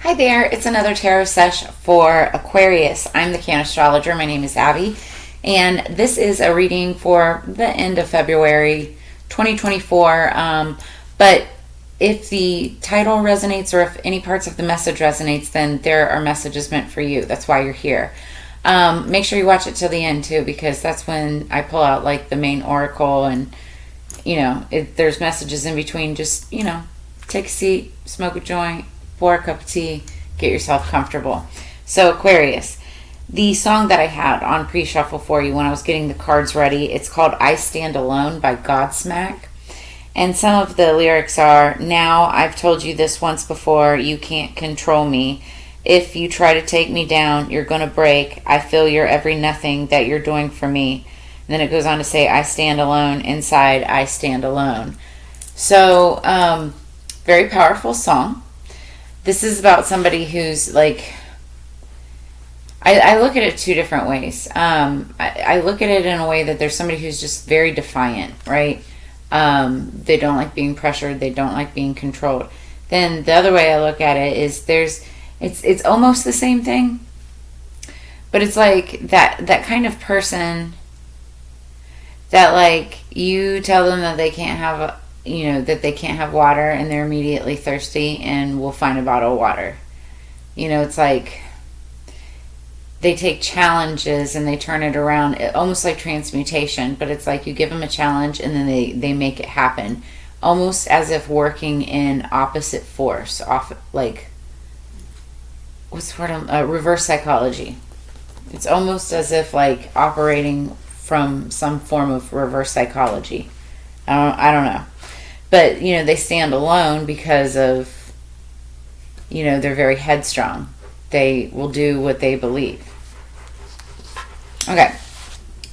Hi there, it's another tarot sesh for Aquarius. I'm the Cannastrologer. My name is Abby, and this is a reading for the end of February 2024. But if the title resonates or if any parts of the message resonates, then there are messages meant for you. That's why you're here. Make sure you watch it till the end too, because that's when I pull out like the main oracle, and there's messages in between. Just take a seat, smoke a joint, pour a cup of tea, get yourself comfortable. So Aquarius, the song that I had on pre-shuffle for you when I was getting the cards ready, it's called I Stand Alone by Godsmack. And some of the lyrics are, now I've told you this once before, you can't control me. If you try to take me down, you're going to break. I feel your every nothing that you're doing for me. And then it goes on to say, I stand alone, inside I stand alone. So, very powerful song. This is about somebody who's like, I look at it two different ways. I look at it in a way that there's somebody who's just very defiant, right? They don't like being pressured. They don't like being controlled. Then the other way I look at it is it's almost the same thing, but it's like that kind of person that like you tell them that they can't have that they can't have water, and they're immediately thirsty and will find a bottle of water. It's like they take challenges and they turn it around, almost like transmutation, but it's like you give them a challenge and then they make it happen, almost as if working in opposite force, like what's the word? Reverse psychology. It's almost as if like operating from some form of reverse psychology. I don't know. But, they stand alone because of, they're very headstrong. They will do what they believe. Okay.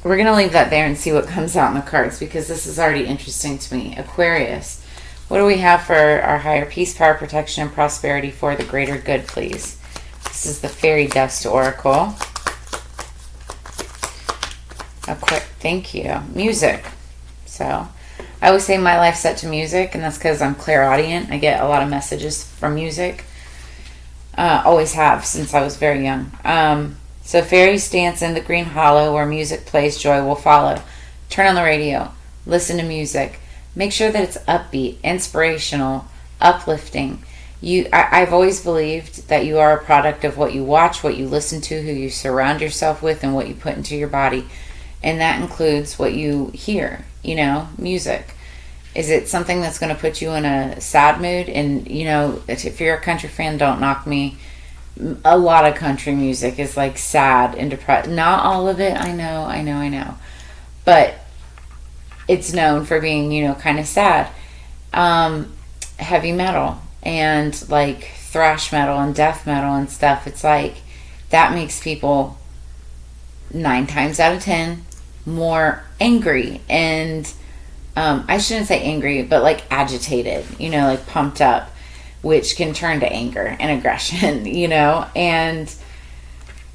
We're going to leave that there and see what comes out in the cards, because this is already interesting to me. Aquarius, what do we have for our higher peace, power, protection, and prosperity for the greater good, please? This is the Fairy Dust Oracle. Thank you. Music. So I always say my life's set to music, and that's because I'm clairaudient. I get a lot of messages from music. Always have since I was very young. So fairies dance in the green hollow where music plays, joy will follow. Turn on the radio. Listen to music. Make sure that it's upbeat, inspirational, uplifting. I've always believed that you are a product of what you watch, what you listen to, who you surround yourself with, and what you put into your body. And that includes what you hear, music. Is it something that's going to put you in a sad mood? And, if you're a country fan, don't knock me. A lot of country music is like sad and depressed. Not all of it, I know. But it's known for being, kind of sad. Heavy metal and like thrash metal and death metal and stuff. It's like that makes people 9 times out of 10 more angry, and I shouldn't say angry, but like agitated, like pumped up, which can turn to anger and aggression,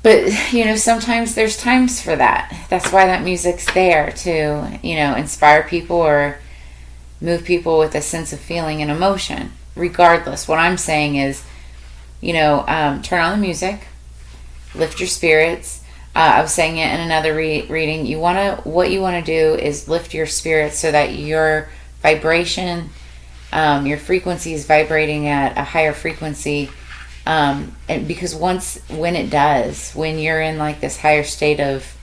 but sometimes there's times for that. That's why that music's there to inspire people or move people with a sense of feeling and emotion. Regardless, what I'm saying is turn on the music, lift your spirits. I was saying it in another reading. What you want to do is lift your spirits so that your vibration, your frequency is vibrating at a higher frequency. And because when you're in like this higher state of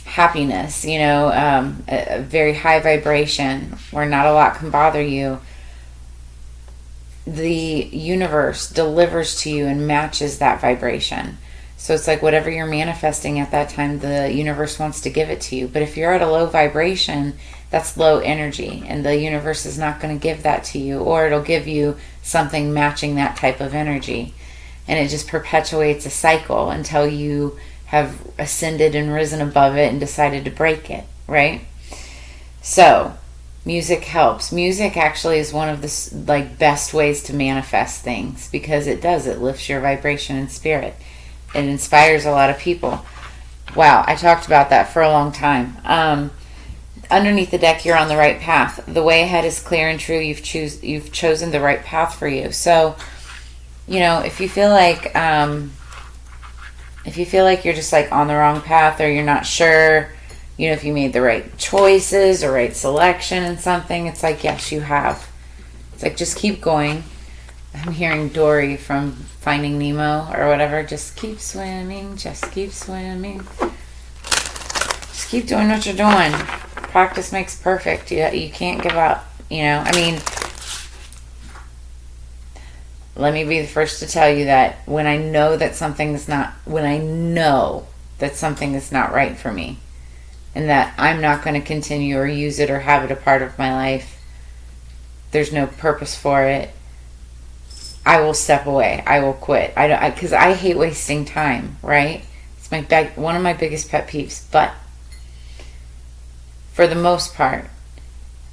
happiness, a very high vibration where not a lot can bother you, the universe delivers to you and matches that vibration. So it's like whatever you're manifesting at that time, the universe wants to give it to you. But if you're at a low vibration, that's low energy, and the universe is not going to give that to you, or it'll give you something matching that type of energy. And it just perpetuates a cycle until you have ascended and risen above it and decided to break it, right? So music helps. Music actually is one of the best ways to manifest things, because it lifts your vibration and spirit. It inspires a lot of people. Wow, I talked about that for a long time. Underneath the deck, you're on the right path. The way ahead is clear and true. You've chosen the right path for you. So if you feel like you're just like on the wrong path, or you're not sure, if you made the right choices or right selection in something, it's like, yes, you have. It's like, just keep going. I'm hearing Dory from Finding Nemo or whatever. Just keep swimming. Just keep swimming. Just keep doing what you're doing. Practice makes perfect. You can't give up. Let me be the first to tell you that when I know that something is not right for me, and that I'm not going to continue or use it or have it a part of my life, there's no purpose for it, I will step away. I will quit. Because I hate wasting time, right? It's one of my biggest pet peeves. But for the most part,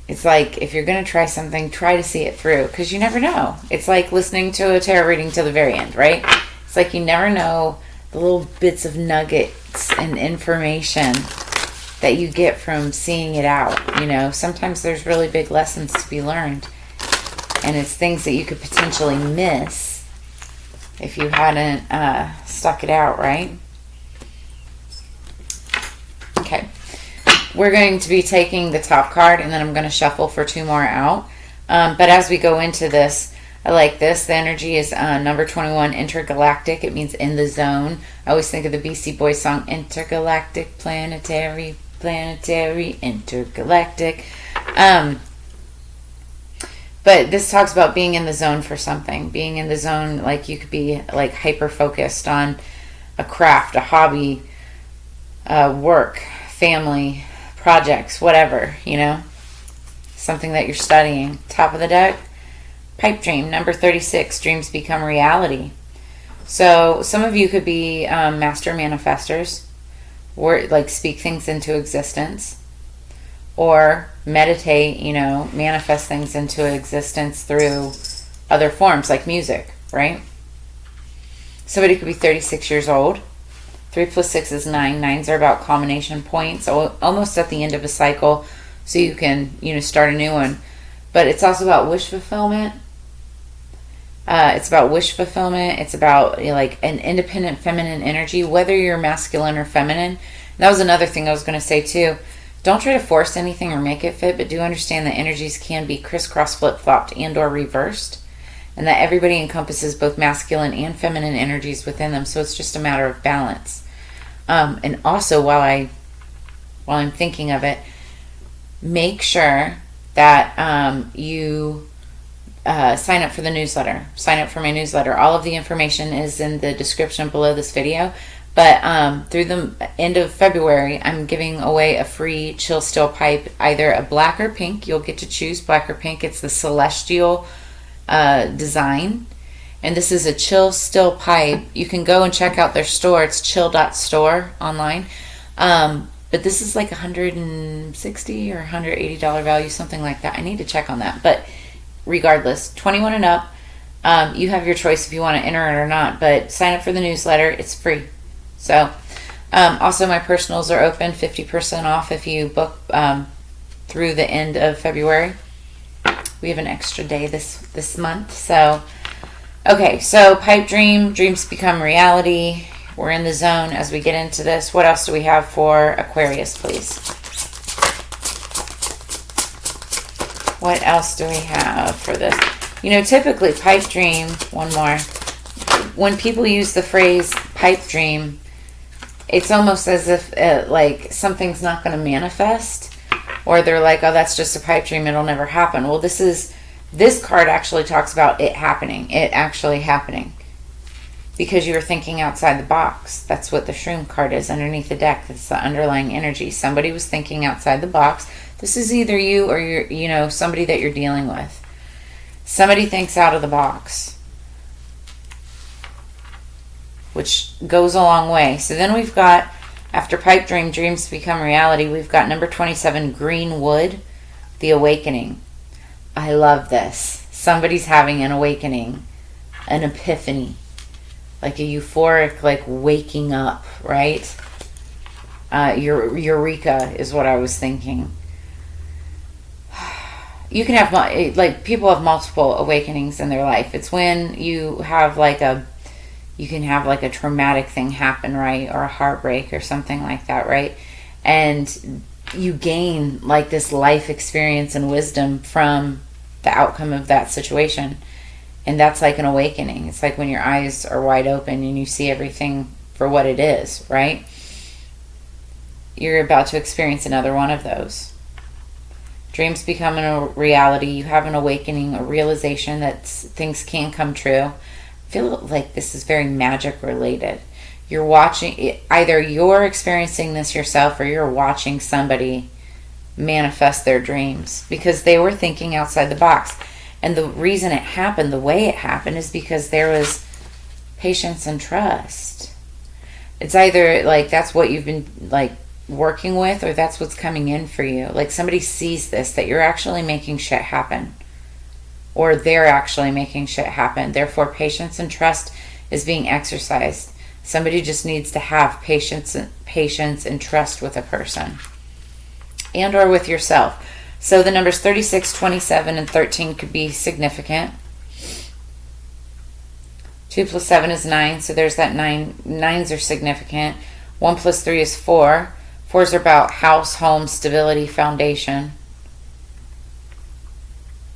it's like, if you're going to try something, try to see it through, because you never know. It's like listening to a tarot reading till the very end, right? It's like, you never know the little bits of nuggets and information that you get from seeing it out. Sometimes there's really big lessons to be learned, and it's things that you could potentially miss if you hadn't stuck it out, right? Okay. We're going to be taking the top card, and then I'm going to shuffle for 2 more out. But as we go into this, I like this. The energy is number 21, intergalactic. It means in the zone. I always think of the Beastie Boys song, intergalactic, planetary, intergalactic. But this talks about being in the zone for something. Being in the zone, like you could be like hyper-focused on a craft, a hobby, work, family, projects, whatever, something that you're studying. Top of the deck, pipe dream, number 36, dreams become reality. So some of you could be master manifestors, or like speak things into existence, or meditate, manifest things into existence through other forms like music, right? Somebody could be 36 years old. 3 plus 6 is 9. 9s are about culmination points, almost at the end of a cycle, so you can, start a new one. But it's also about wish fulfillment. It's about wish fulfillment. It's about like an independent feminine energy, whether you're masculine or feminine. And that was another thing I was going to say too. Don't try to force anything or make it fit, but do understand that energies can be crisscross, flip-flopped, and or reversed, and that everybody encompasses both masculine and feminine energies within them. So it's just a matter of balance. And also, while I'm thinking of it, make sure that you sign up for the newsletter. Sign up for my newsletter. All of the information is in the description below this video. But through the end of February, I'm giving away a free chill still pipe, either a black or pink. You'll get to choose black or pink. It's the Celestial design. And this is a chill still pipe. You can go and check out their store. It's chill.store online. But this is like $160 or $180 value, something like that. I need to check on that. But regardless, 21 and up, you have your choice if you want to enter it or not. But sign up for the newsletter. It's free. So, also my personals are open, 50% off if you book through the end of February. We have an extra day this month. So, okay, so pipe dream, dreams become reality. We're in the zone as we get into this. What else do we have for Aquarius, please? What else do we have for this? Typically pipe dream, one more. When people use the phrase pipe dream, it's almost as if like something's not going to manifest, or they're like, oh, that's just a pipe dream, it'll never happen. Well, this card actually talks about it happening, it actually happening, because you were thinking outside the box. That's what the shroom card is underneath the deck. That's the underlying energy. Somebody was thinking outside the box. This is either you or you're, somebody that you're dealing with. Somebody thinks out of the box, which goes a long way. So then we've got, after pipe dream, dreams become reality, we've got number 27, green wood, the awakening. I love this. Somebody's having an awakening, an epiphany, like a euphoric, like waking up, right? Eureka is what I was thinking. you can have, like, people have multiple awakenings in their life. It's when you have you can have like a traumatic thing happen, right? Or a heartbreak or something like that, right? And you gain like this life experience and wisdom from the outcome of that situation. And that's like an awakening. It's like when your eyes are wide open and you see everything for what it is, right? You're about to experience another one of those. Dreams become a reality. You have an awakening, a realization that things can come true. I feel like this is very magic related. You're watching, either you're experiencing this yourself or you're watching somebody manifest their dreams because they were thinking outside the box. And the reason it happened the way it happened is because there was patience and trust. It's either like that's what you've been like working with, or that's what's coming in for you. Like somebody sees this, that you're actually making shit happen, or they're actually making shit happen. Therefore, patience and trust is being exercised. Somebody just needs to have patience and trust with a person, and or with yourself. So the numbers 36, 27, and 13 could be significant. 2 plus 7 is 9, so there's that 9. 9s are significant. 1 plus 3 is 4. 4s are about house, home, stability, foundation.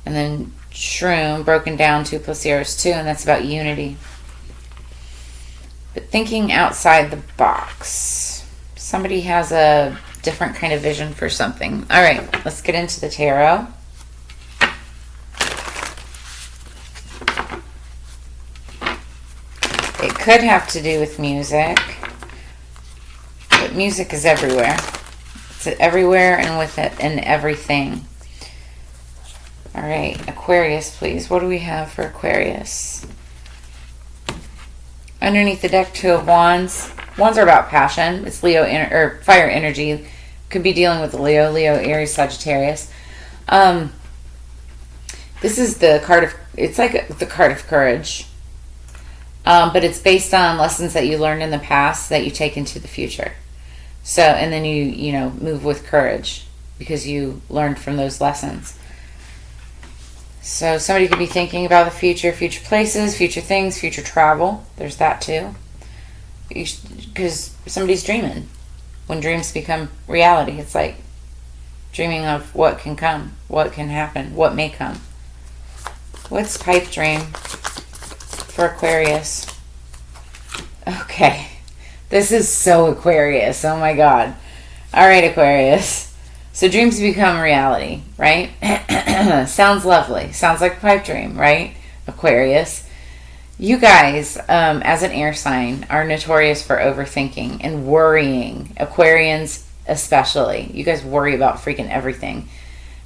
And then shroom, broken down, 2 plus 0 is 2, and that's about unity. But thinking outside the box. Somebody has a different kind of vision for something. All right, let's get into the tarot. It could have to do with music, but music is everywhere. It's everywhere and with it and everything. All right, Aquarius, please. What do we have for Aquarius? Underneath the deck, 2 of Wands. Wands are about passion. It's Leo or fire energy. Could be dealing with Leo, Aries, Sagittarius. This is the card of, it's like the card of courage. But it's based on lessons that you learned in the past that you take into the future. So, and then you move with courage because you learned from those lessons. So somebody could be thinking about the future places, future things, future travel. There's that too. Because somebody's dreaming. When dreams become reality, it's like dreaming of what can come, what can happen, what may come. What's pipe dream for Aquarius? Okay. This is so Aquarius. Oh my God. All right, Aquarius. So dreams become reality, right? Sounds lovely. Sounds like a pipe dream, right? Aquarius. You guys, as an air sign, are notorious for overthinking and worrying. Aquarians especially. You guys worry about freaking everything.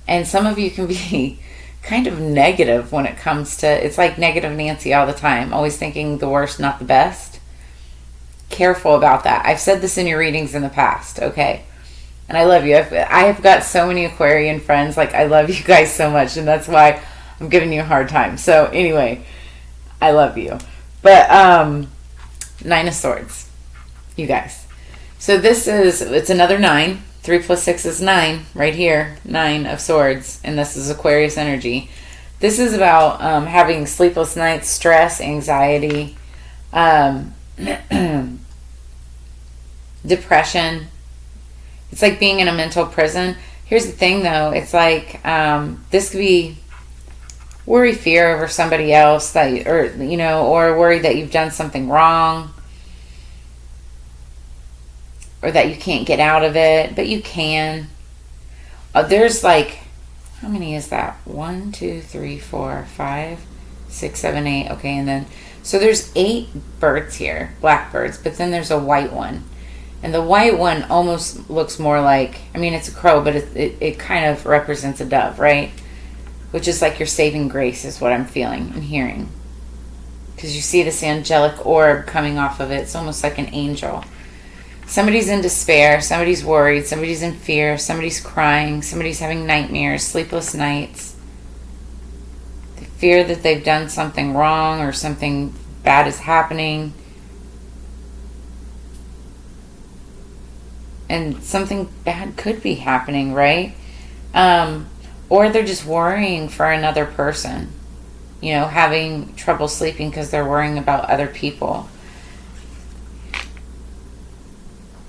And some of you can be kind of negative when it comes to, it's like negative Nancy all the time. Always thinking the worst, not the best. Careful about that. I've said this in your readings in the past, okay? And I love you. I have got so many Aquarian friends. Like, I love you guys so much. And that's why I'm giving you a hard time. So, anyway, I love you. But, 9 of Swords. You guys. So, it's another 9. 3 plus 6 is 9. Right here. 9 of Swords. And this is Aquarius energy. This is about having sleepless nights, stress, anxiety, depression. It's like being in a mental prison. Here's the thing, though. It's like this could be worry, fear over somebody else, or worry that you've done something wrong, or that you can't get out of it, but you can. There's like, how many is that? 1, 2, 3, 4, 5, 6, 7, 8. Okay, and then so there's 8 birds here, black birds, but then there's a white one. And the white one almost looks more like, I mean, it's a crow, but it kind of represents a dove, right? Which is like your saving grace is what I'm feeling and hearing. Because you see this angelic orb coming off of it. It's almost like an angel. Somebody's in despair. Somebody's worried. Somebody's in fear. Somebody's crying. Somebody's having nightmares, sleepless nights. They fear that they've done something wrong or something bad is happening. And something bad could be happening, right? or they're just worrying for another person, having trouble sleeping because they're worrying about other people.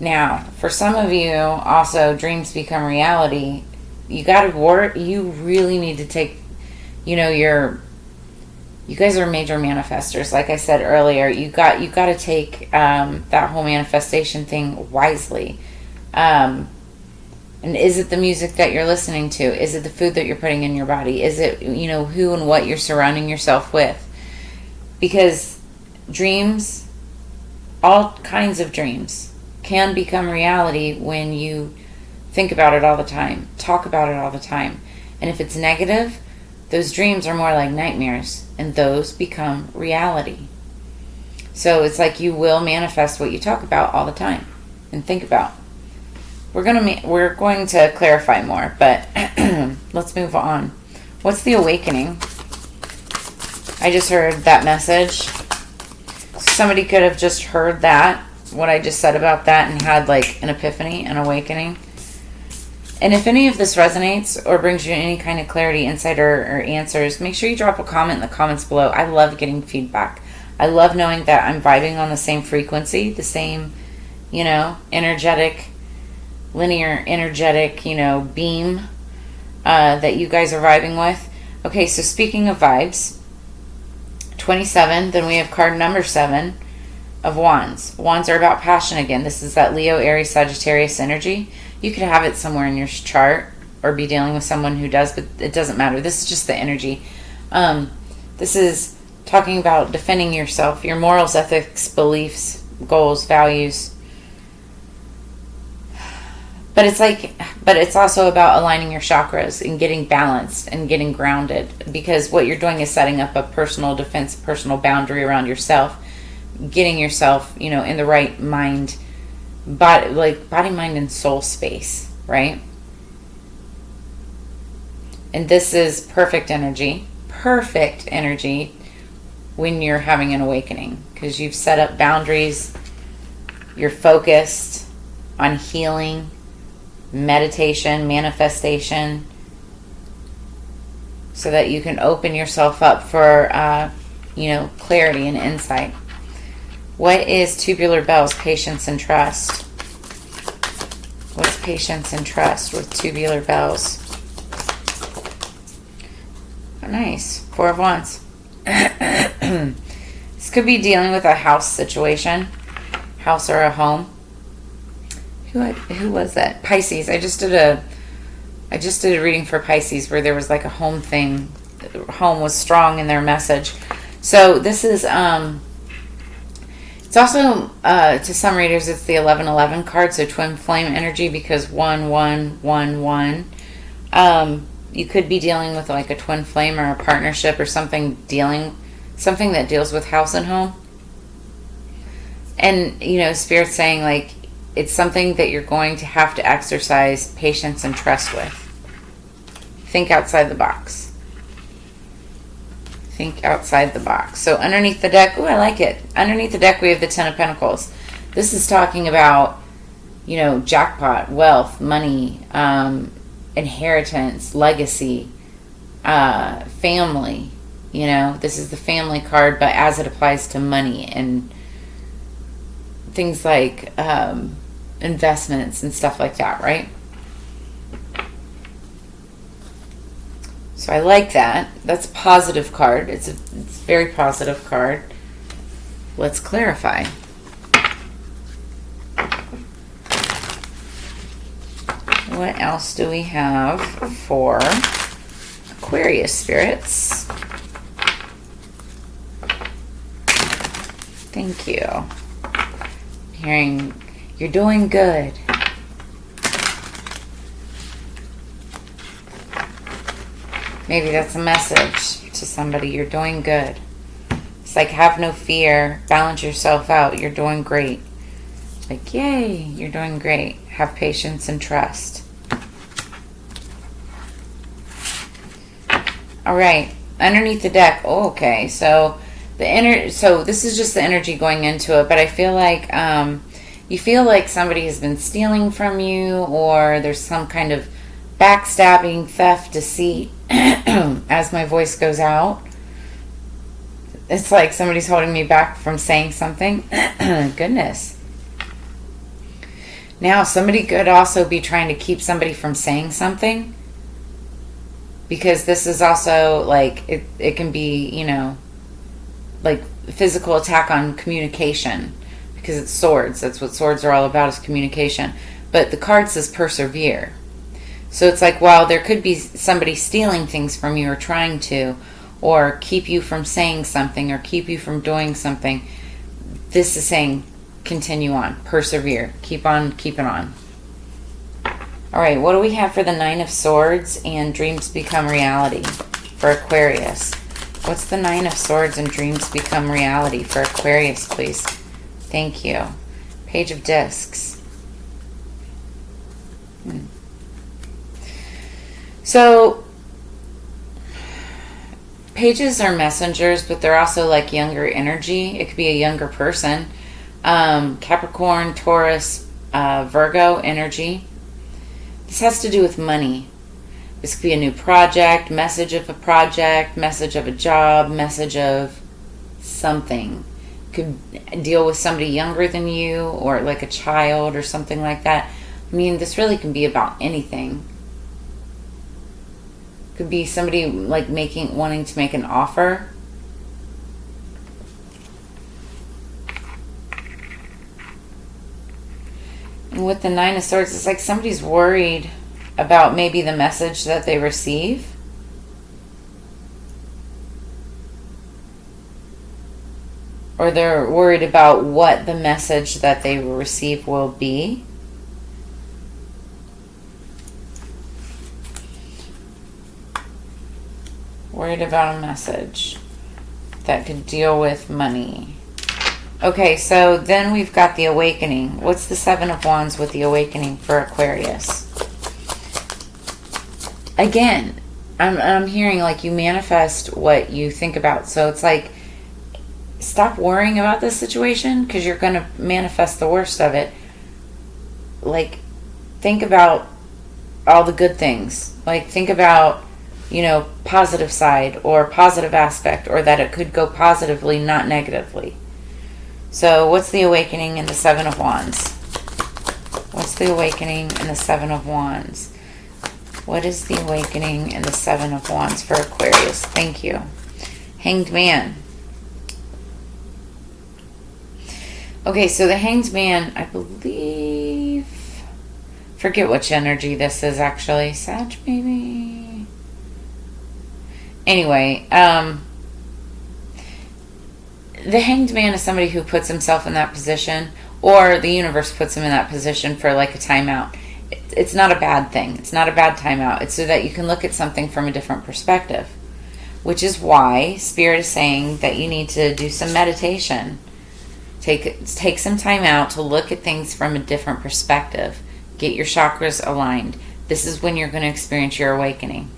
Now, for some of you, also, dreams become reality. You gotta work. You really need to take, you guys are major manifestors. Like I said earlier, you got to take that whole manifestation thing wisely. And is it the music that you're listening to? Is it the food that you're putting in your body? Is it, who and what you're surrounding yourself with? Because dreams, all kinds of dreams, can become reality when you think about it all the time, talk about it all the time. And if it's negative, those dreams are more like nightmares, and those become reality. So it's like you will manifest what you talk about all the time and think about. We're going to clarify more, but let's move on. What's the awakening? I just heard that message. Somebody could have just heard that, what I just said about that, and had like an epiphany, an awakening. And if any of this resonates or brings you any kind of clarity, insight, or answers, make sure you drop a comment in the comments below. I love getting feedback. I love knowing that I'm vibing on the same frequency, the same, energetic, linear, energetic, beam that you guys are vibing with. Okay, so speaking of vibes, 27, then we have card number 7 of Wands. Wands are about passion again. This is that Leo, Aries, Sagittarius energy. You could have it somewhere in your chart or be dealing with someone who does, but it doesn't matter. This is just the energy. This is talking about defending yourself, your morals, ethics, beliefs, goals, values. But it's also about aligning your chakras and getting balanced and getting grounded, because what you're doing is setting up a personal defense, personal boundary around yourself, getting yourself, in the right mind, body, mind, and soul space, right? And this is perfect energy when you're having an awakening, because you've set up boundaries, you're focused on healing, meditation, manifestation, so that you can open yourself up for, clarity and insight. What is tubular bells, patience, and trust? What's patience and trust with tubular bells? Oh, nice. 4 of Wands. This could be dealing with a house situation. House or a home. Who was that? Pisces. I just did a reading for Pisces where there was like a home thing. Home was strong in their message. So this is it's also, to some readers, it's the 1111 card, so twin flame energy, because 1111. You could be dealing with like a twin flame or a partnership or something that deals with house and home. And, Spirit's saying like it's something that you're going to have to exercise patience and trust with. Think outside the box. Think outside the box. So underneath the deck, I like it. Underneath the deck, we have the 10 of Pentacles. This is talking about, jackpot, wealth, money, inheritance, legacy, family. This is the family card, but as it applies to money and things like investments and stuff like that, right? So I like that. That's a positive card. It's a very positive card. Let's clarify. What else do we have for Aquarius spirits? Thank you. I'm hearing you're doing good. Maybe that's a message to somebody. You're doing good. It's like, have no fear. Balance yourself out. You're doing great. Like, yay, you're doing great. Have patience and trust. All right. Underneath the deck. Oh, okay. So this is just the energy going into it, but I feel like you feel like somebody has been stealing from you, or there's some kind of backstabbing, theft, deceit. As my voice goes out, it's like somebody's holding me back from saying something. Goodness. Now, somebody could also be trying to keep somebody from saying something, because this is also like, it can be, you know, like physical attack on communication, because it's swords. That's what swords are all about, is communication. But the card says persevere. So it's like, while there could be somebody stealing things from you, or trying to, or keep you from saying something, or keep you from doing something, this is saying continue on, persevere, keep on keeping on. All right, what do we have for the Nine of Swords and dreams become reality for Aquarius? What's the Nine of Swords and dreams become reality for Aquarius, please? Thank you. Page of Discs. So, pages are messengers, but they're also like younger energy. It could be a younger person. Capricorn, Taurus, Virgo energy. This has to do with money. This could be a new project, message of a project, message of a job, message of something. Could deal with somebody younger than you, or like a child or something like that. I mean, this really can be about anything. Could be somebody like wanting to make an offer. And with the Nine of Swords, it's like somebody's worried about maybe the message that they receive. Or they're worried about what the message that they will receive will be. Worried about a message that could deal with money. Okay, so then we've got the awakening. What's the Seven of Wands with the awakening for Aquarius? Again, I'm hearing like you manifest what you think about. So it's like, stop worrying about this situation, because you're going to manifest the worst of it. Like, think about all the good things. Like, think about, you know, positive side or positive aspect, or that it could go positively, not negatively. So what's the awakening in the Seven of Wands? What's the awakening in the Seven of Wands? What is the awakening in the Seven of Wands for Aquarius? Thank you. Hanged Man. Okay, so the Hanged Man, I believe, forget which energy this is actually. Sag, maybe? Anyway, the Hanged Man is somebody who puts himself in that position, or the universe puts him in that position for like a timeout. It's not a bad thing. It's not a bad timeout. It's so that you can look at something from a different perspective, which is why Spirit is saying that you need to do some meditation. Take some time out to look at things from a different perspective. Get your chakras aligned. This is when you're going to experience your awakening.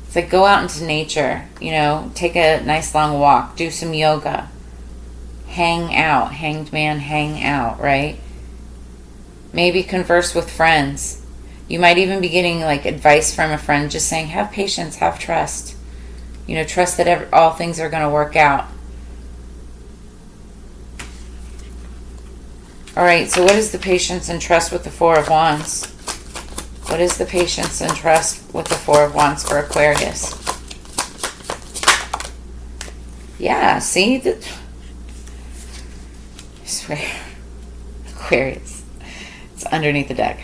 It's like, go out into nature, you know, take a nice long walk, do some yoga, hang out, Hanged Man, hang out, right? Maybe converse with friends. You might even be getting like advice from a friend, just saying, have patience, have trust. You know, trust that all things are going to work out. All right, so what is the patience and trust with the Four of Wands? What is the patience and trust with the Four of Wands for Aquarius? Yeah, see? I swear. Aquarius. It's underneath the deck.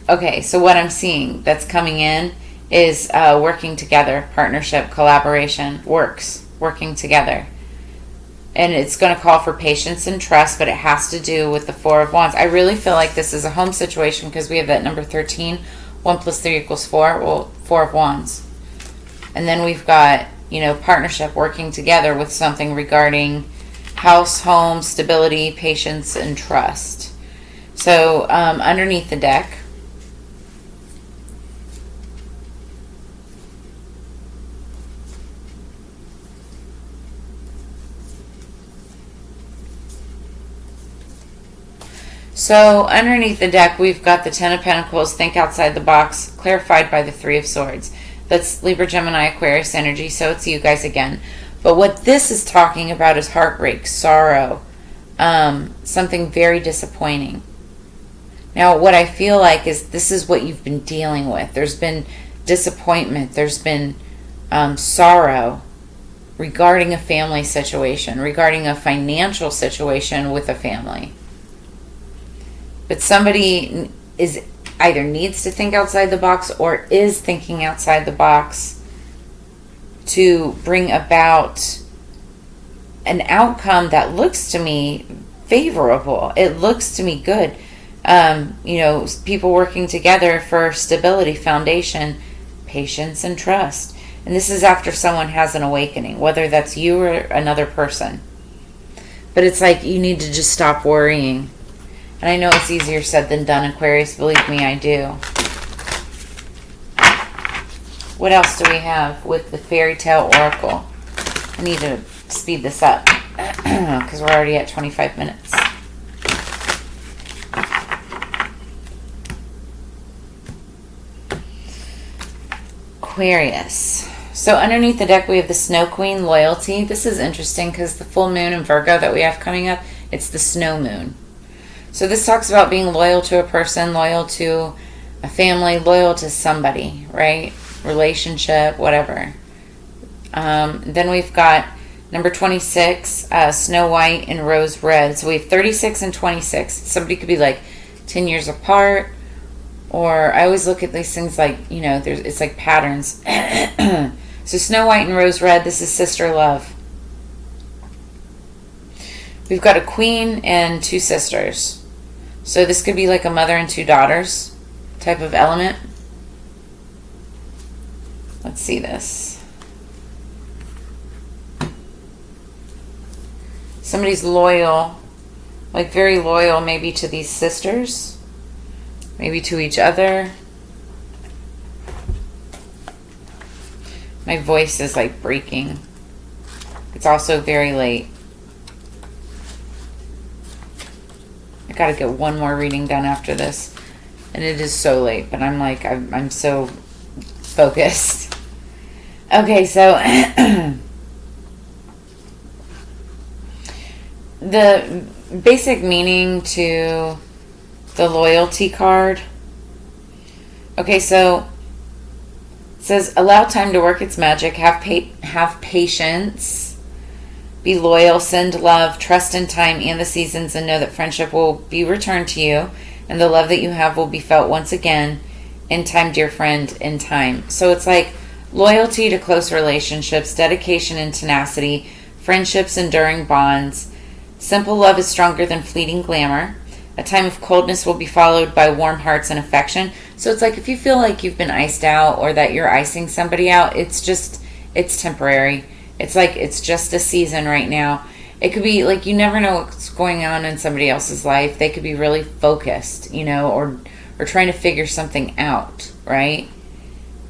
Okay, so what I'm seeing that's coming in is working together, partnership, collaboration, working together. And it's going to call for patience and trust, but it has to do with the Four of Wands. I really feel like this is a home situation, because we have that number 13. 1 + 3 = 4. Well, Four of Wands. And then we've got, you know, partnership, working together with something regarding house, home, stability, patience, and trust. So underneath the deck, So underneath the deck, we've got the Ten of Pentacles, think outside the box, clarified by the Three of Swords. That's Libra, Gemini, Aquarius energy, so it's you guys again. But what this is talking about is heartbreak, sorrow, something very disappointing. Now, what I feel like is this is what you've been dealing with. There's been disappointment. There's been sorrow regarding a family situation, regarding a financial situation with a family. But somebody is either needs to think outside the box or is thinking outside the box to bring about an outcome that looks to me favorable. It looks to me good. People working together for stability, foundation, patience, and trust. And this is after someone has an awakening, whether that's you or another person. But it's like you need to just stop worrying. And I know it's easier said than done, Aquarius. Believe me, I do. What else do we have with the Faerytale Oracle? I need to speed this up because we're already at 25 minutes. Aquarius. So underneath the deck, we have the Snow Queen, loyalty. This is interesting because the full moon in Virgo that we have coming up, it's the snow moon. So this talks about being loyal to a person, loyal to a family, loyal to somebody, right? Relationship, whatever. Then we've got number 26, Snow White and Rose Red. So we have 36 and 26. Somebody could be like 10 years apart. Or I always look at these things like, it's like patterns. So Snow White and Rose Red, this is sister love. We've got a queen and two sisters. So this could be like a mother and two daughters type of element. Let's see this. Somebody's loyal, like very loyal maybe to these sisters, maybe to each other. My voice is like breaking. It's also very late. I gotta get one more reading done after this. And it is so late, but I'm so focused. Okay, so the basic meaning to the loyalty card. Okay, so it says, allow time to work its magic, have patience, be loyal, send love, trust in time and the seasons, and know that friendship will be returned to you, and the love that you have will be felt once again in time, dear friend, in time. So it's like loyalty to close relationships, dedication and tenacity, friendships, enduring bonds. Simple love is stronger than fleeting glamour. A time of coldness will be followed by warm hearts and affection. So it's like if you feel like you've been iced out or that you're icing somebody out, it's temporary. It's like it's just a season right now. It could be like you never know what's going on in somebody else's life. They could be really focused, or trying to figure something out, right?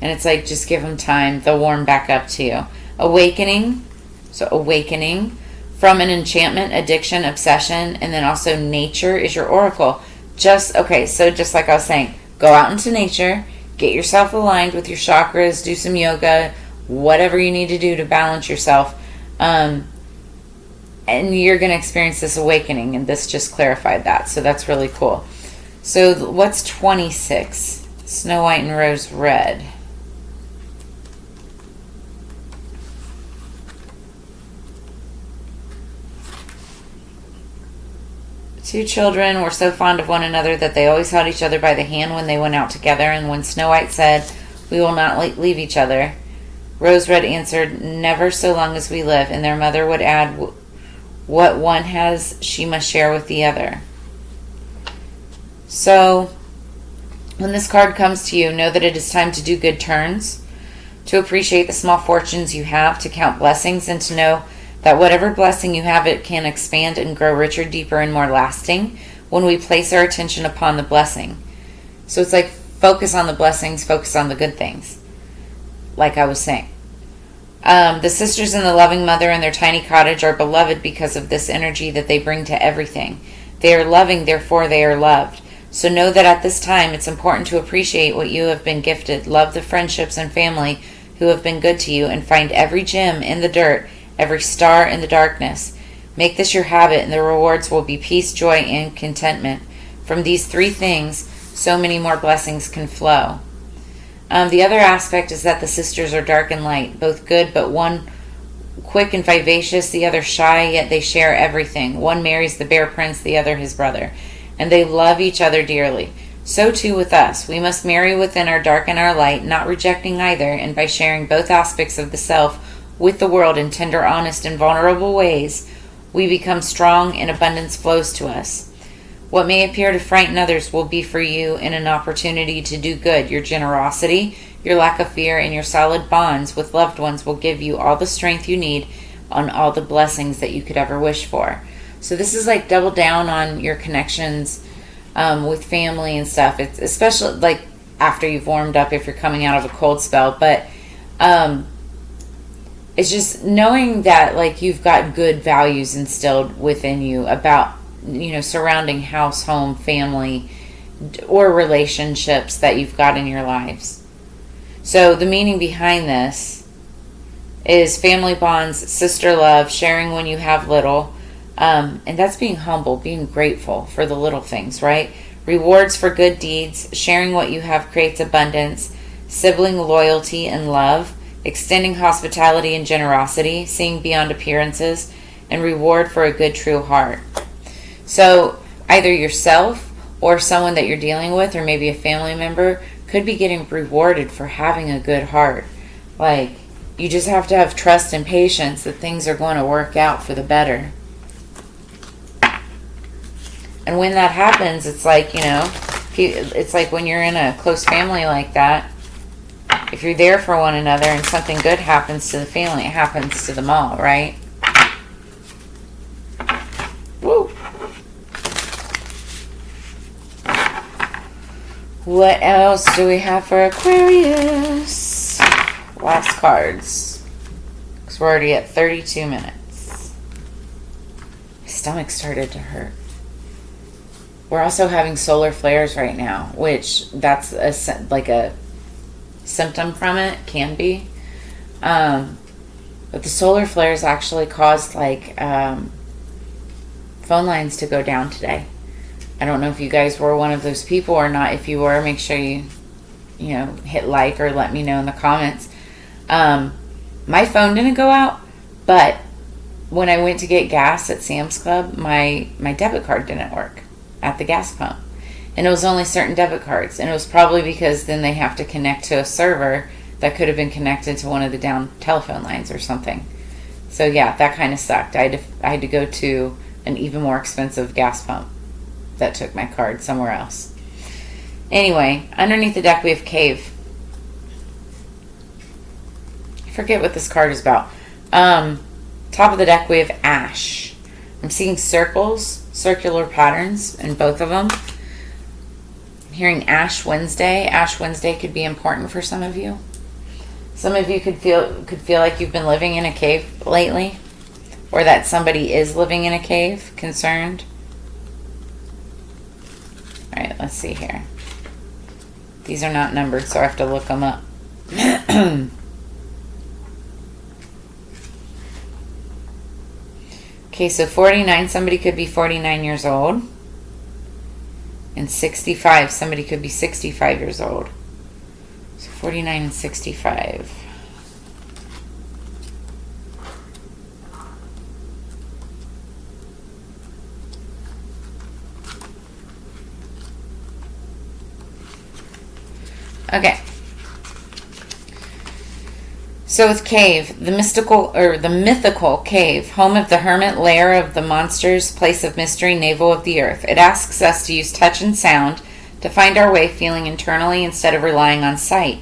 And it's like just give them time. They'll warm back up to you. Awakening. So awakening from an enchantment, addiction, obsession, and then also nature is your oracle. So just like I was saying, go out into nature, get yourself aligned with your chakras, do some yoga, whatever you need to do to balance yourself. And you're going to experience this awakening, and this just clarified that. So that's really cool. So what's 26? Snow White and Rose Red. Two children were so fond of one another that they always held each other by the hand when they went out together. And when Snow White said, "We will not leave each other," Rose Red answered, "Never so long as we live." And their mother would add, "What one has, she must share with the other." So, when this card comes to you, know that it is time to do good turns, to appreciate the small fortunes you have, to count blessings, and to know that whatever blessing you have, it can expand and grow richer, deeper, and more lasting when we place our attention upon the blessing. So it's like focus on the blessings, focus on the good things, like I was saying. The sisters and the loving mother in their tiny cottage are beloved because of this energy that they bring to everything. They are loving, therefore they are loved. So know that at this time it's important to appreciate what you have been gifted, love the friendships and family who have been good to you, and find every gem in the dirt, every star in the darkness. Make this your habit, and the rewards will be peace, joy, and contentment. From these three things, so many more blessings can flow. The other aspect is that the sisters are dark and light, both good, but one quick and vivacious, the other shy, yet they share everything. One marries the bear prince, the other his brother, and they love each other dearly. So too with us. We must marry within our dark and our light, not rejecting either, and by sharing both aspects of the self with the world in tender, honest, and vulnerable ways, we become strong and abundance flows to us. What may appear to frighten others will be for you in an opportunity to do good. Your generosity, your lack of fear, and your solid bonds with loved ones will give you all the strength you need on all the blessings that you could ever wish for. So this is like double down on your connections with family and stuff. It's especially like after you've warmed up if you're coming out of a cold spell. But it's just knowing that like you've got good values instilled within you about, you know, surrounding house, home, family, or relationships that you've got in your lives. So the meaning behind this is family bonds, sister love, sharing when you have little, and that's being humble, being grateful for the little things, right? Rewards for good deeds, sharing what you have creates abundance, sibling loyalty and love, extending hospitality and generosity, seeing beyond appearances, and reward for a good, true heart. So either yourself or someone that you're dealing with, or maybe a family member, could be getting rewarded for having a good heart. Like, you just have to have trust and patience that things are going to work out for the better. And when that happens, it's like, you know, it's like when you're in a close family like that, if you're there for one another and something good happens to the family, it happens to them all, right? Woo! What else do we have for Aquarius? Last cards. Because we're already at 32 minutes. My stomach started to hurt. We're also having solar flares right now, which that's like a symptom from it, can be. But the solar flares actually caused like phone lines to go down today. I don't know if you guys were one of those people or not. If you were, make sure you hit like or let me know in the comments. My phone didn't go out, but when I went to get gas at Sam's Club, my debit card didn't work at the gas pump. And it was only certain debit cards. And it was probably because then they have to connect to a server that could have been connected to one of the down telephone lines or something. So yeah, that kind of sucked. I had to go to an even more expensive gas pump that took my card somewhere else. Anyway, underneath the deck we have Cave. I forget what this card is about. Top of the deck we have Ash. I'm seeing circles, circular patterns in both of them. I'm hearing Ash Wednesday. Ash Wednesday could be important for some of you. Some of you could feel like you've been living in a cave lately, or that somebody is living in a cave, concerned. All right, let's see here. These are not numbered, so I have to look them up. Okay, so 49, somebody could be 49 years old. And 65, somebody could be 65 years old. So 49 and 65. Okay. So with Cave, the mythical cave, home of the hermit, lair of the monsters, place of mystery, navel of the earth. It asks us to use touch and sound to find our way, feeling internally instead of relying on sight.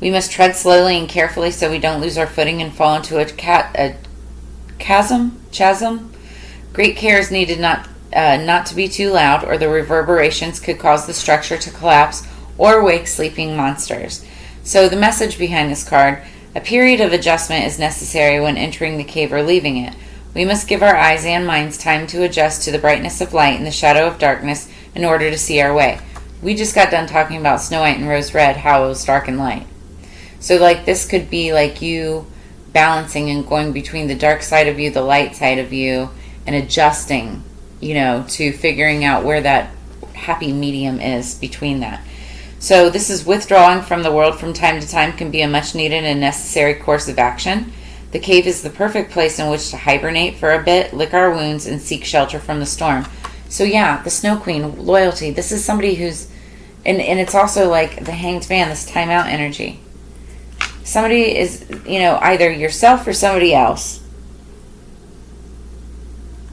We must tread slowly and carefully so we don't lose our footing and fall into a chasm. Great care is needed not to be too loud, or the reverberations could cause the structure to collapse or wake sleeping monsters. So the message behind this card: a period of adjustment is necessary when entering the cave or leaving it. We must give our eyes and minds time to adjust to the brightness of light and the shadow of darkness in order to see our way. We just got done talking about Snow White and Rose Red, how it was dark and light. So like this could be like you balancing and going between the dark side of you, the light side of you, and adjusting, to figuring out where that happy medium is between that. So this is withdrawing from the world from time to time can be a much needed and necessary course of action. The cave is the perfect place in which to hibernate for a bit, lick our wounds, and seek shelter from the storm. So yeah, the Snow Queen, loyalty. This is somebody who's, and it's also like the Hanged Man, this timeout energy. Somebody is, either yourself or somebody else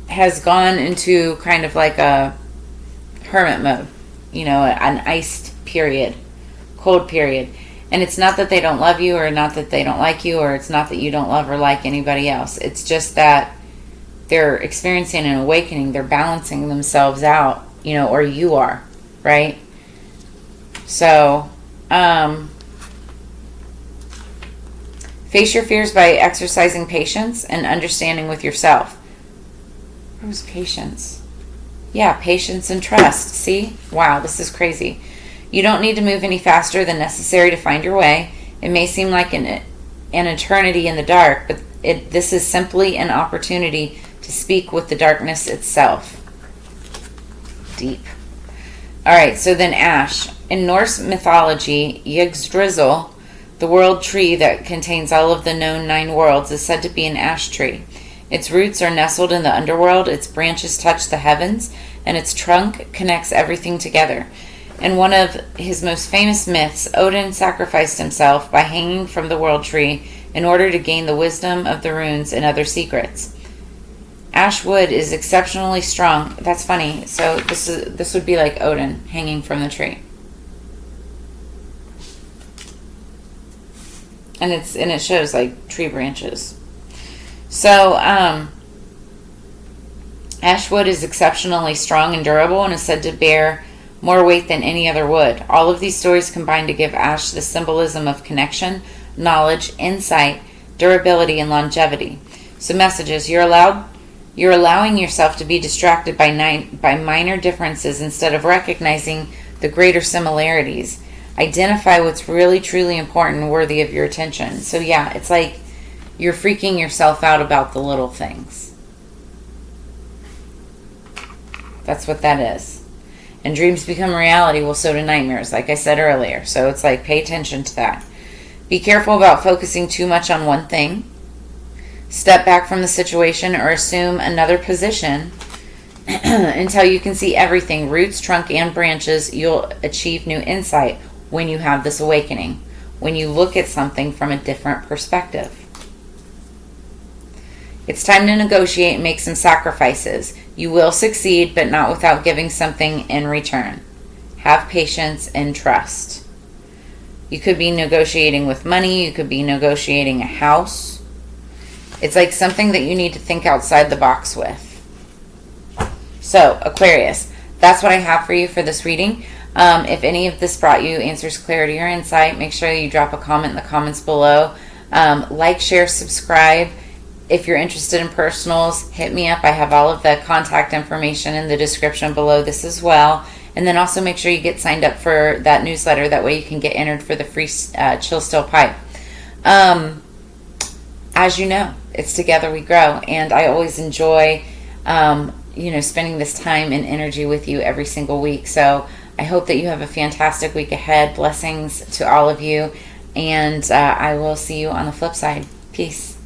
has gone into kind of like a hermit mode, an iced period, cold period. And it's not that they don't love you or not that they don't like you, or it's not that you don't love or like anybody else. It's just that they're experiencing an awakening. They're balancing themselves out, or you are, right? So, face your fears by exercising patience and understanding with yourself. Where was patience? Yeah, patience and trust. See? Wow, this is crazy. You don't need to move any faster than necessary to find your way. It may seem like an eternity in the dark, but this is simply an opportunity to speak with the darkness itself. Deep. All right, so then ash. In Norse mythology, Yggdrasil, the world tree that contains all of the known 9 worlds, is said to be an ash tree. Its roots are nestled in the underworld, its branches touch the heavens, and its trunk connects everything together. In one of his most famous myths, Odin sacrificed himself by hanging from the world tree in order to gain the wisdom of the runes and other secrets. Ash wood is exceptionally strong. That's funny. So this would be like Odin hanging from the tree. And it shows like tree branches. So ash wood is exceptionally strong and durable and is said to bear more weight than any other wood. All of these stories combine to give ash the symbolism of connection, knowledge, insight, durability, and longevity. So messages: you're allowing yourself to be distracted by minor differences instead of recognizing the greater similarities. Identify what's really truly important and worthy of your attention. So yeah, it's like you're freaking yourself out about the little things. That's what that is. And dreams become reality, well, so do nightmares, like I said earlier. So it's like, pay attention to that. Be careful about focusing too much on one thing. Step back from the situation or assume another position until you can see everything, roots, trunk, and branches. You'll achieve new insight when you have this awakening, when you look at something from a different perspective. It's time to negotiate and make some sacrifices. You will succeed, but not without giving something in return. Have patience and trust. You could be negotiating with money. You could be negotiating a house. It's like something that you need to think outside the box with. So, Aquarius, that's what I have for you for this reading. If any of this brought you answers, clarity, or insight, make sure you drop a comment in the comments below. Like, share, subscribe. If you're interested in personals, hit me up. I have all of the contact information in the description below this as well. And then also make sure you get signed up for that newsletter. That way you can get entered for the free Chill Still Pipe. As you know, it's together we grow. And I always enjoy, spending this time and energy with you every single week. So I hope that you have a fantastic week ahead. Blessings to all of you. And I will see you on the flip side. Peace.